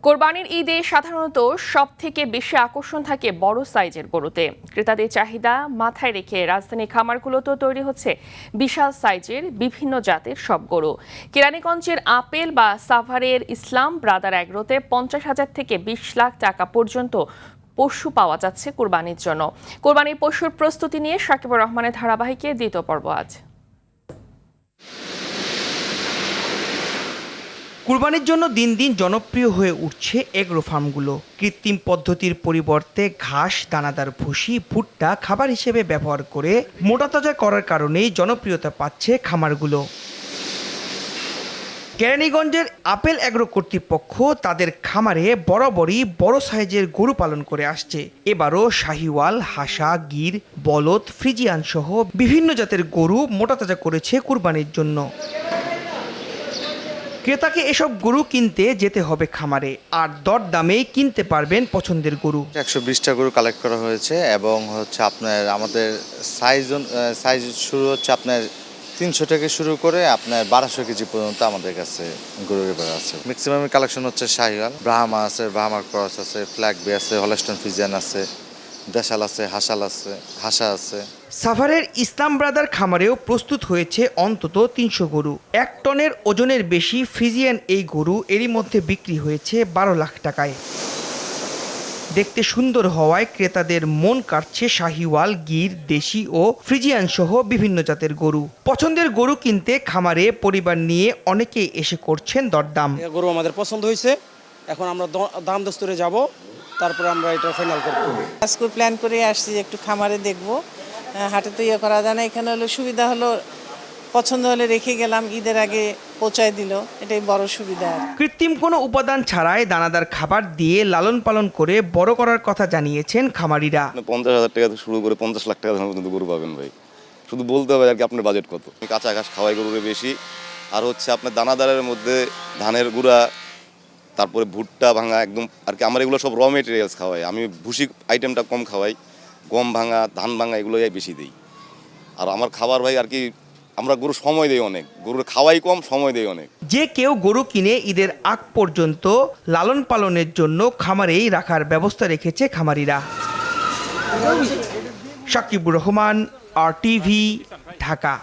কোরবানির ঈদে সাধারণত সবথেকে বেশি আকর্ষণ থাকে বড় সাইজের গরুতে। ক্রেতাদের চাহিদা মাথায় রেখে রাজধানী খামারগুলোতেও তৈরি হচ্ছে বিশাল সাইজের বিভিন্ন জাতের সব গরু। কেরানীগঞ্জের আপেল বা সাভারের ইসলাম ব্রাদার এগ্রোতে 50,000 থেকে 20 লাখ টাকা পর্যন্ত পশু পাওয়া যাচ্ছে কোরবানির জন্য। কোরবানির পশুর প্রস্তুতি নিয়ে সাকিবুর রহমানের ধারাবাহিকে দ্বিতীয় পর্ব আজ। কুরবানির জন্য দিন দিন জনপ্রিয় হয়ে উঠছে এগ্রো ফার্মগুলো। কৃত্রিম পদ্ধতির পরিবর্তে ঘাস, দানাদার ভুসি, ভুট্টা খাবার হিসেবে ব্যবহার করে মোটাতাজা করার কারণেই জনপ্রিয়তা পাচ্ছে খামারগুলো। কেরানীগঞ্জের আপেল এগ্রো কর্তৃপক্ষ তাদের খামারে বরাবরই বড় সাইজের গরু পালন করে আসছে। এবারও শাহিওয়াল, হাসা, গির, বলদ, ফ্রিজিয়ান সহ বিভিন্ন জাতের গরু মোটাতাজা করেছে কুরবানির জন্য। ক্রেতাকে এসব গরু কিনতে যেতে হবে খামারে, আর দরদামেই কিনতে পারবেন পছন্দের গরু। 120টা গরু কালেক্ট করা হয়েছে এবং আপনার আমাদের সাইজ শুরু হচ্ছে আপনার 300 থেকে শুরু করে আপনার 1200 কেজি পর্যন্ত আমাদের কাছে গরুর এবার আছে। ম্যাক্সিমাম কালেকশন হচ্ছে শাহিওয়াল, ব্রাহ্মা আছে, ব্রাহ্মার ক্রস আছে, ফ্ল্যাগবি আছে, হলস্টাইন ফ্রিজিয়ান আছে, দেশাল আছে, হাসা আছে। সাভারের ইসলাম ব্রাদার খামারেও প্রস্তুত হয়েছে অন্তত 300 গরু। 1 টনের ওজনের বেশি ফ্রিজিয়ান এই গরু এরই মধ্যে বিক্রি হয়েছে 12 লাখ টাকায়। দেখতে সুন্দর হওয়ায় ক্রেতাদের মন কাটছে শাহিওয়াল, গির, দেশি ও ফ্রিজিয়ান সহ বিভিন্ন জাতের গরু। পছন্দের গরু কিনতে খামারে পরিবার নিয়ে অনেকেই এসে করছেন দরদাম। গরু আমাদের পছন্দ হয়েছে, এখন আমরা দাম দস্তরে যাব, তারপরে আমরা এটা ফাইনাল করব। আজকে প্ল্যান করে আসছি একটু খামারে দেখব, হাটে তো ইয়ে করা যায় না। এখানে হলো সুবিধা হলো পছন্দ হলে রেখে গেলাম, ঈদের আগে পৌঁছায় দিল, এটাই বড় সুবিধা। কৃত্রিম কোনো উপাদান ছাড়াই দানাদার খাবার দিয়ে লালন পালন করে বড় করার কথা জানিয়েছেন খামারিরা। 50,000 টাকা থেকে শুরু করে 50 লাখ টাকা পর্যন্ত গরু পাবেন ভাই। শুধু বলতে হবে আর কি আপনার বাজেট কত। কাঁচা ঘাস খাওয়াই গরুরে বেশি, আর আপনার দানাদারের মধ্যে ধানের গুঁড়া, তারপরে ভুট্টা ভাঙা একদম আর কি। আমার এগুলো সব র মেটেরিয়ালস খাওয়াই, আমি ভুসি আইটেমটা কম খাওয়াই, গম ভাঙা, ধান ভাঙা এগুলোই বেশি দিই। আর আমার খাবার ভাই আর কি, আমরা গরু সময় দেই অনেক, গরুর খাওয়াই কম, সময় দেই অনেক। যে কেউ গরু কিনে ঈদের আগ পর্যন্ত লালন পালনের জন্য খামারেই রাখার ব্যবস্থা রেখেছে খামারিরা। সাকিবুর রহমান, RTV, ঢাকা।